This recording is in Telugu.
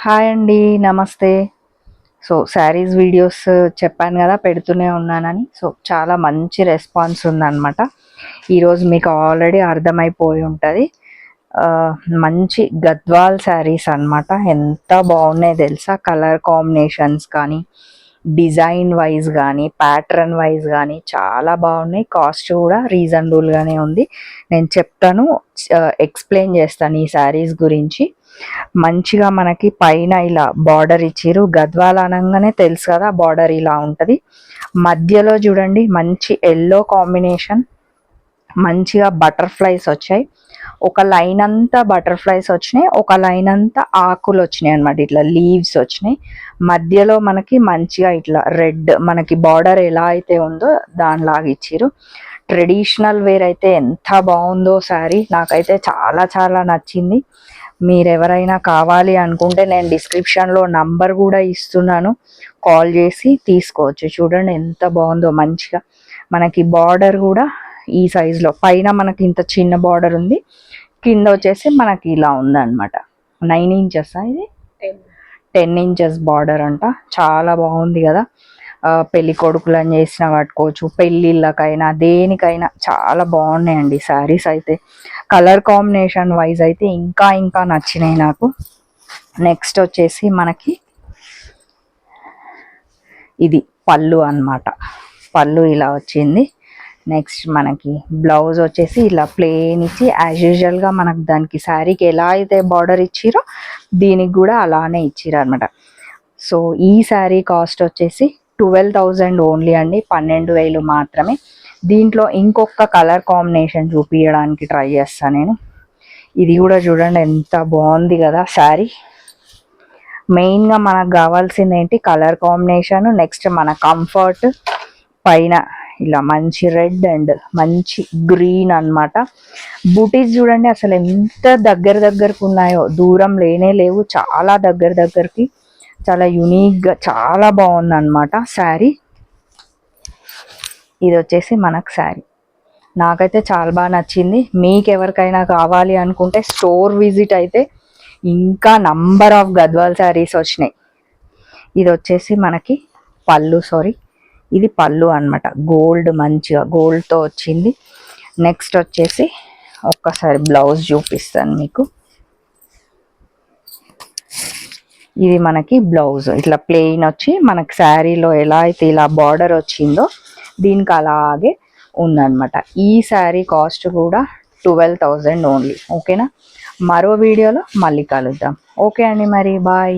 హాయ్ అండి, నమస్తే. సో శారీస్ వీడియోస్ చెప్పాను కదా, పెడుతూనే ఉన్నానని. సో చాలా మంచి రెస్పాన్స్ ఉందన్నమాట. ఈరోజు మీకు ఆల్రెడీ అర్థమైపోయి ఉంటుంది. మంచి గద్వాల్ శారీస్ అన్నమాట. ఎంత బాగున్నాయి తెలుసా, కలర్ కాంబినేషన్స్ కానీ, డిజైన్ వైజ్ కానీ, ప్యాటర్న్ వైజ్ కానీ చాలా బాగున్నాయి. కాస్ట్ కూడా రీజనబుల్గానే ఉంది. నేను చెప్తాను, ఎక్స్ప్లెయిన్ చేస్తాను ఈ శారీస్ గురించి. మంచిగా మనకి పైన ఇలా బార్డర్ ఇచ్చిరు. గద్వాల్ అనగానే తెలుసు కదా, బార్డర్ ఇలా ఉంటుంది. మధ్యలో చూడండి మంచి ఎల్లో కాంబినేషన్, మంచిగా బటర్ఫ్లైస్ వచ్చాయి. ఒక లైన్ అంతా బటర్ఫ్లైస్ వచ్చినాయి, ఒక లైన్ అంతా ఆకులు వచ్చినాయి అనమాట. ఇట్లా లీవ్స్ వచ్చినాయి. మధ్యలో మనకి మంచిగా ఇట్లా రెడ్, మనకి బార్డర్ ఎలా అయితే ఉందో దానిలాగా ఇచ్చిరు. ట్రెడిషనల్ వేర్ అయితే ఎంత బాగుందో శారీ, నాకైతే చాలా చాలా నచ్చింది. మీరు ఎవరైనా కావాలి అనుకుంటే నేను డిస్క్రిప్షన్లో నంబర్ కూడా ఇస్తున్నాను, కాల్ చేసి తీసుకోవచ్చు. చూడండి ఎంత బాగుందో. మంచిగా మనకి బార్డర్ కూడా ఈ సైజులో, పైన మనకి ఇంత చిన్న బార్డర్ ఉంది, కింద వచ్చేసి మనకి ఇలా ఉందన్నమాట. 9 ఇంచెస్, ఇది 10 ఇంచెస్ బార్డర్ అంట. చాలా బాగుంది కదా. పెళ్లి కొడుకులను చేసిన కట్టుకోవచ్చు, పెళ్ళిళ్ళకైనా దేనికైనా చాలా బాగున్నాయండి శారీస్ అయితే. కలర్ కాంబినేషన్ వైజ్ అయితే ఇంకా ఇంకా నచ్చినాయి నాకు. నెక్స్ట్ వచ్చేసి మనకి ఇది పళ్ళు అన్నమాట. పళ్ళు ఇలా వచ్చింది. నెక్స్ట్ మనకి బ్లౌజ్ వచ్చేసి ఇలా ప్లెయిన్ ఇచ్చి, యాజ్ యూజువల్గా మనకు దానికి శారీకి ఎలా అయితే బార్డర్ ఇచ్చిరో దీనికి కూడా అలానే ఇచ్చిరు అనమాట. సో ఈ శారీ కాస్ట్ వచ్చేసి 12,000 ఓన్లీ అండి, 12,000 మాత్రమే. దీంట్లో ఇంకొక కలర్ కాంబినేషన్ చూపించడానికి ట్రై చేస్తాను నేను. ఇది కూడా చూడండి ఎంత బాగుంది కదా శారీ. మెయిన్గా మనకు కావాల్సింది ఏంటి, కలర్ కాంబినేషన్. నెక్స్ట్ మన కంఫర్ట్. పైన ఇలా మంచి రెడ్ అండ్ మంచి గ్రీన్ అన్నమాట. బూటీస్ చూడండి అసలు ఎంత దగ్గరకు ఉన్నాయో, దూరం లేనే లేవు, చాలా దగ్గరికి. చాలా యూనిక్గా చాలా బాగుంది అనమాట శారీ. ఇది వచ్చేసి మనకు శారీ, నాకైతే చాలా బాగా నచ్చింది. మీకు ఎవరికైనా కావాలి అనుకుంటే స్టోర్ విజిట్ అయితే ఇంకా నంబర్ ఆఫ్ గద్వాల్ శారీస్ వచ్చినాయి. ఇది వచ్చేసి మనకి పళ్ళు, ఇది పళ్ళు అనమాట. గోల్డ్, మంచిగా గోల్డ్తో వచ్చింది. నెక్స్ట్ వచ్చేసి ఒక్కసారి బ్లౌజ్ చూపిస్తాను మీకు. ఇది మనకి బ్లౌజ్ ఇట్లా ప్లెయిన్ వచ్చి, మనకి శారీలో ఎలా అయితే ఇలా బార్డర్ వచ్చిందో దీనికి అలాగే ఉందన్నమాట. ఈ శారీ కాస్ట్ కూడా 12,000 ఓన్లీ. ఓకేనా, మరో వీడియోలో మళ్ళీ కలుద్దాం. ఓకే అండి, మరి బాయ్.